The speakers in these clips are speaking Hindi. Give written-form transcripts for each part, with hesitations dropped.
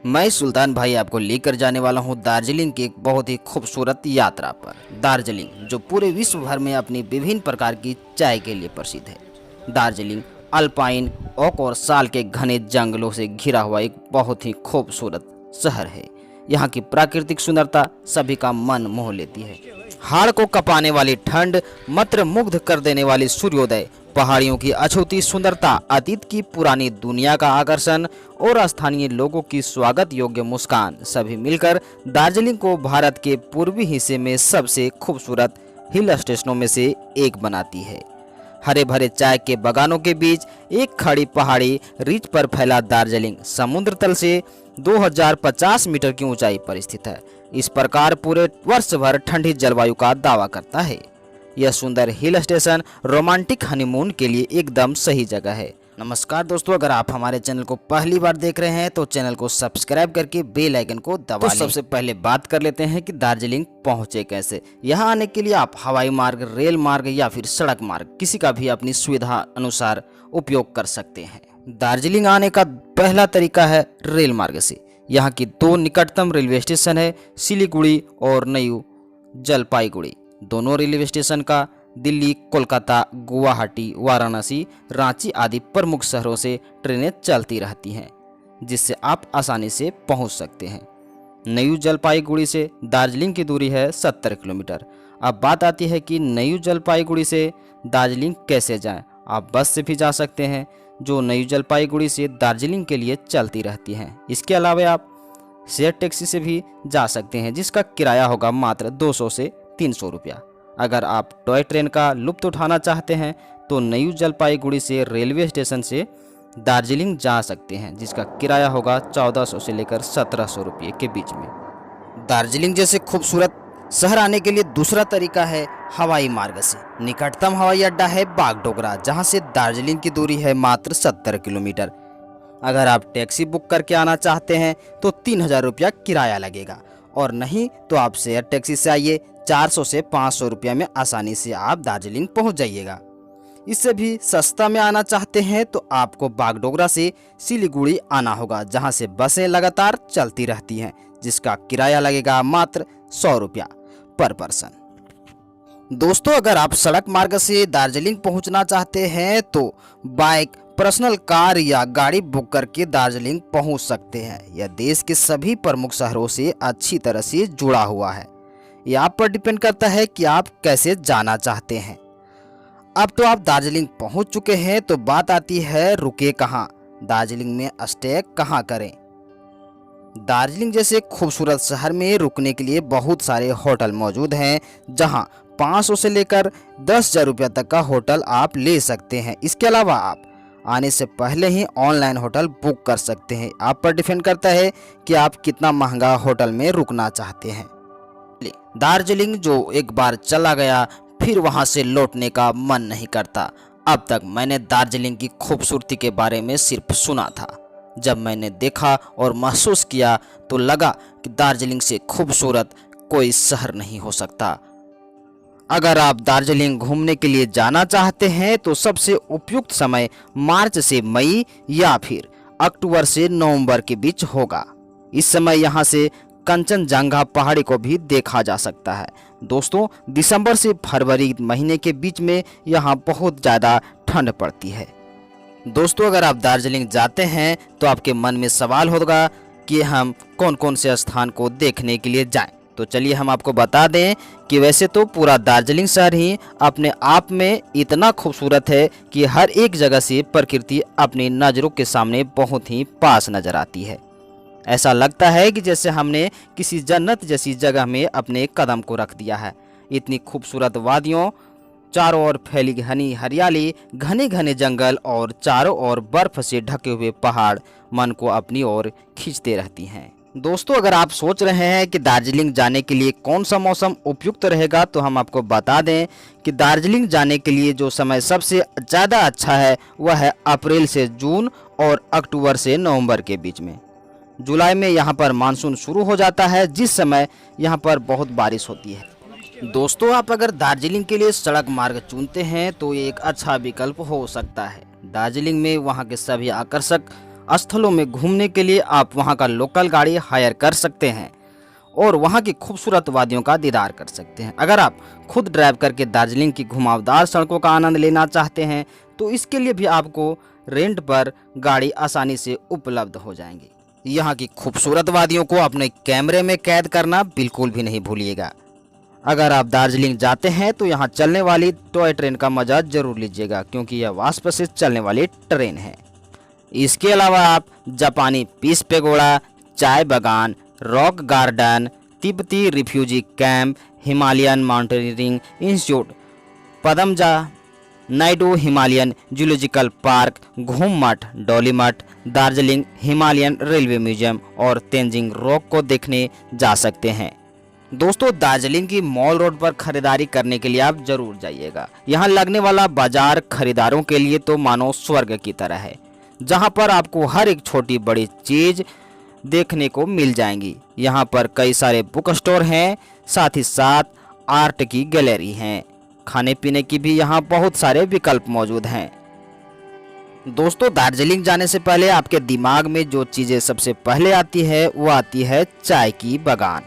मैं सुल्तान भाई आपको लेकर जाने वाला हूं दार्जिलिंग की एक बहुत ही खूबसूरत यात्रा पर। दार्जिलिंग जो पूरे विश्व भर में अपनी विभिन्न प्रकार की चाय के लिए प्रसिद्ध है। दार्जिलिंग अल्पाइन ओक और साल के घने जंगलों से घिरा हुआ एक बहुत ही खूबसूरत शहर है। यहाँ की प्राकृतिक सुंदरता सभी का मन मोह लेती है। हाड़ को कपाने वाली ठंड, मंत्र मुग्ध कर देने वाली सूर्योदय, पहाड़ियों की अछूती सुंदरता, अतीत की पुरानी दुनिया का आकर्षण और स्थानीय लोगों की स्वागत योग्य मुस्कान सभी मिलकर दार्जिलिंग को भारत के पूर्वी हिस्से में सबसे खूबसूरत हिल स्टेशनों में से एक बनाती है। हरे भरे चाय के बागानों के बीच एक खड़ी पहाड़ी रिज पर फैला दार्जिलिंग समुद्र तल से 2050 मीटर की ऊंचाई पर स्थित है। इस प्रकार पूरे वर्ष भर ठंडी जलवायु का दावा करता है। यह सुंदर हिल स्टेशन रोमांटिक हनीमून के लिए एकदम सही जगह है। नमस्कार दोस्तों, अगर आप हमारे चैनल को पहली बार देख रहे हैं तो चैनल को सब्सक्राइब करके बेल आइकन को दबा लें। सबसे पहले बात कर लेते हैं कि दार्जिलिंग पहुंचे कैसे। यहाँ आने के लिए आप हवाई मार्ग, रेल मार्ग या फिर सड़क मार्ग किसी का भी अपनी सुविधा अनुसार उपयोग कर सकते हैं। दार्जिलिंग आने का पहला तरीका है रेल मार्ग से। यहाँ की दो निकटतम रेलवे स्टेशन है, सिलीगुड़ी और नयू जलपाईगुड़ी। दोनों रेलवे स्टेशन का दिल्ली, कोलकाता, गुवाहाटी, वाराणसी, रांची आदि प्रमुख शहरों से ट्रेनें चलती रहती हैं, जिससे आप आसानी से पहुंच सकते हैं। नयू जलपाईगुड़ी से दार्जिलिंग की दूरी है 70 किलोमीटर। अब बात आती है कि नयू जलपाईगुड़ी से दार्जिलिंग कैसे जाएं। आप बस से भी जा सकते हैं, जो नयू जलपाईगुड़ी से दार्जिलिंग के लिए चलती रहती हैं। इसके अलावा आप शेयर टैक्सी से भी जा सकते हैं, जिसका किराया होगा मात्र 200 से 300 रुपया। अगर आप टॉय ट्रेन का लुत्फ उठाना चाहते हैं तो नयू जलपाईगुड़ी से रेलवे स्टेशन से दार्जिलिंग जा सकते हैं, जिसका किराया होगा 1400 से लेकर 1700 रुपये के बीच में। दार्जिलिंग जैसे खूबसूरत शहर आने के लिए दूसरा तरीका है हवाई मार्ग से। निकटतम हवाई अड्डा है बागडोगरा, जहां से दार्जिलिंग की दूरी है मात्र 70 किलोमीटर। अगर आप टैक्सी बुक करके आना चाहते हैं तो 3000 रुपया किराया लगेगा, और नहीं तो आप शेयर टैक्सी से आइए। 400 से 500 रुपया में आसानी से आप दार्जिलिंग पहुंच जाइएगा। इससे भी सस्ता में आना चाहते हैं तो आपको बागडोगरा से सिलीगुड़ी आना होगा, जहां से बसें लगातार चलती रहती हैं, जिसका किराया लगेगा मात्र 100 रुपया पर पर्सन। दोस्तों, अगर आप सड़क मार्ग से दार्जिलिंग पहुंचना चाहते हैं तो बाइक, पर्सनल कार या गाड़ी बुक करके दार्जिलिंग पहुंच सकते हैं। यह देश के सभी प्रमुख शहरों से अच्छी तरह से जुड़ा हुआ है। यह आप पर डिपेंड करता है कि आप कैसे जाना चाहते हैं। अब तो आप दार्जिलिंग पहुंच चुके हैं, तो बात आती है रुके कहाँ, दार्जिलिंग में स्टे कहाँ करें। दार्जिलिंग जैसे खूबसूरत शहर में रुकने के लिए बहुत सारे होटल मौजूद हैं, जहां 500 से लेकर 10,000 रुपया तक का होटल आप ले सकते हैं। इसके अलावा आप आने से पहले ही ऑनलाइन होटल बुक कर सकते हैं। आप पर डिपेंड करता है कि आप कितना महंगा होटल में रुकना चाहते हैं। दार्जिलिंग जो एक बार चला गया फिर वहां से लौटने का मन नहीं करता। अब तक मैंने दार्जिलिंग की खूबसूरती के बारे में सिर्फ सुना था। जब मैंने देखा और महसूस किया तो लगा कि दार्जिलिंग से खूबसूरत कोई शहर नहीं हो सकता। अगर आप दार्जिलिंग घूमने के लिए जाना चाहते हैं तो सबसे उपयुक्त समय मार्च से मई या फिर अक्टूबर से नवंबर के बीच होगा। इस समय यहाँ से कंचनजंगा पहाड़ी को भी देखा जा सकता है। दोस्तों, दिसंबर से फरवरी महीने के बीच में यहाँ बहुत ज़्यादा ठंड पड़ती है। दोस्तों, अगर आप दार्जिलिंग जाते हैं तो आपके मन में सवाल होगा कि हम कौन कौन से स्थान को देखने के लिए जाएं। तो चलिए हम आपको बता दें कि वैसे तो पूरा दार्जिलिंग शहर ही अपने आप में इतना खूबसूरत है कि हर एक जगह से प्रकृति अपनी नज़रों के सामने बहुत ही पास नजर आती है। ऐसा लगता है कि जैसे हमने किसी जन्नत जैसी जगह में अपने कदम को रख दिया है। इतनी खूबसूरत वादियों, चारों ओर फैली घनी हरियाली, घने घने जंगल और चारों ओर बर्फ से ढके हुए पहाड़ मन को अपनी ओर खींचते रहती हैं। दोस्तों, अगर आप सोच रहे हैं कि दार्जिलिंग जाने के लिए कौन सा मौसम उपयुक्त रहेगा तो हम आपको बता दें कि दार्जिलिंग जाने के लिए जो समय सबसे ज़्यादा अच्छा है वह है अप्रैल से जून और अक्टूबर से नवंबर के बीच में। जुलाई में यहाँ पर मानसून शुरू हो जाता है, जिस समय यहाँ पर बहुत बारिश होती है। दोस्तों, आप अगर दार्जिलिंग के लिए सड़क मार्ग चुनते हैं तो ये एक अच्छा विकल्प हो सकता है। दार्जिलिंग में वहाँ के सभी आकर्षक स्थलों में घूमने के लिए आप वहां का लोकल गाड़ी हायर कर सकते हैं और वहां की खूबसूरत वादियों का दीदार कर सकते हैं। अगर आप खुद ड्राइव करके दार्जिलिंग की घुमावदार सड़कों का आनंद लेना चाहते हैं तो इसके लिए भी आपको रेंट पर गाड़ी आसानी से उपलब्ध हो जाएंगी। यहाँ की खूबसूरत वादियों को अपने कैमरे में कैद करना बिल्कुल भी नहीं भूलिएगा। अगर आप दार्जिलिंग जाते हैं तो यहाँ चलने वाली टॉय ट्रेन का मजा जरूर लीजिएगा, क्योंकि यह वाष्प से चलने वाली ट्रेन है। इसके अलावा आप जापानी पीस पेगोड़ा, चाय बागान, रॉक गार्डन, तिब्बती refugee camp, Himalayan mountaineering institute, Padmaja, Naidu Himalayan zoological park, घूम मठ, डोली मठ, दार्जिलिंग हिमालयन रेलवे म्यूजियम और तेंजिंग रॉक को देखने जा सकते हैं। दोस्तों, दार्जिलिंग की मॉल रोड पर खरीदारी करने के लिए आप जरूर जाइएगा। यहाँ लगने वाला बाजार खरीदारों के लिए तो मानो स्वर्ग की तरह है, जहाँ पर आपको हर एक छोटी बड़ी चीज देखने को मिल जाएंगी। यहाँ पर कई सारे बुक स्टोर हैं, साथ ही साथ आर्ट की गैलरी हैं। खाने पीने की भी यहाँ बहुत सारे विकल्प मौजूद हैं। दोस्तों, दार्जिलिंग जाने से पहले आपके दिमाग में जो चीज़ें सबसे पहले आती है वो आती है चाय की बागान।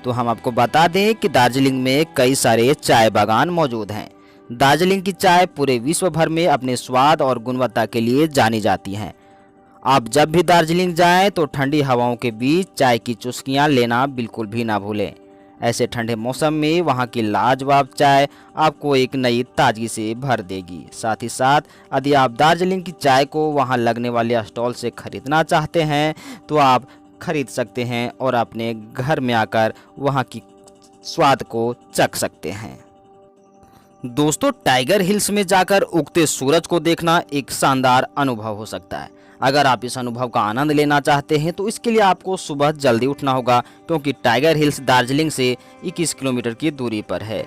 तो हम आपको बता दें कि दार्जिलिंग में कई सारे चाय बागान मौजूद हैं। दार्जिलिंग की चाय पूरे विश्व भर में अपने स्वाद और गुणवत्ता के लिए जानी जाती हैं। आप जब भी दार्जिलिंग जाएं तो ठंडी हवाओं के बीच चाय की चुस्कियां लेना बिल्कुल भी ना भूलें। ऐसे ठंडे मौसम में वहाँ की लाजवाब चाय आपको एक नई ताजगी से भर देगी। साथ ही साथ यदि आप दार्जिलिंग की चाय को वहाँ लगने वाले स्टॉल से खरीदना चाहते हैं तो आप खरीद सकते हैं और अपने घर में आकर वहाँ की स्वाद को चख सकते हैं। दोस्तों, टाइगर हिल्स में जाकर उगते सूरज को देखना एक शानदार अनुभव हो सकता है। अगर आप इस अनुभव का आनंद लेना चाहते हैं तो इसके लिए आपको सुबह जल्दी उठना होगा, क्योंकि टाइगर हिल्स दार्जिलिंग से 21 किलोमीटर की दूरी पर है,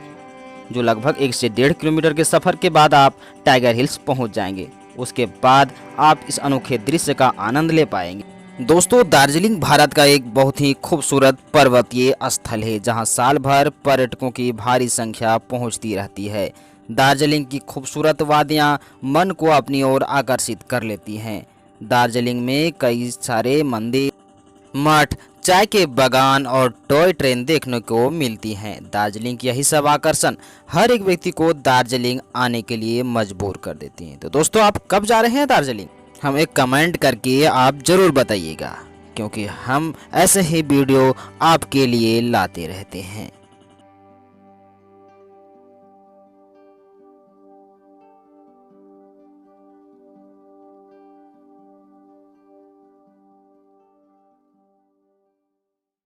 जो लगभग 1 से 1.5 किलोमीटर के सफ़र के बाद आप टाइगर हिल्स पहुंच जाएंगे। उसके बाद आप इस अनोखे दृश्य का आनंद ले पाएंगे। दोस्तों, दार्जिलिंग भारत का एक बहुत ही खूबसूरत पर्वतीय स्थल है, जहां साल भर पर्यटकों की भारी संख्या पहुंचती रहती है। दार्जिलिंग की खूबसूरत वादियां मन को अपनी ओर आकर्षित कर लेती हैं। दार्जिलिंग में कई सारे मंदिर, मठ, चाय के बागान और टॉय ट्रेन देखने को मिलती हैं। दार्जिलिंग की यही सब आकर्षण हर एक व्यक्ति को दार्जिलिंग आने के लिए मजबूर कर देती हैं। तो दोस्तों, आप कब जा रहे हैं दार्जिलिंग? हमें कमेंट करके आप ज़रूर बताइएगा, क्योंकि हम ऐसे ही वीडियो आपके लिए लाते रहते हैं।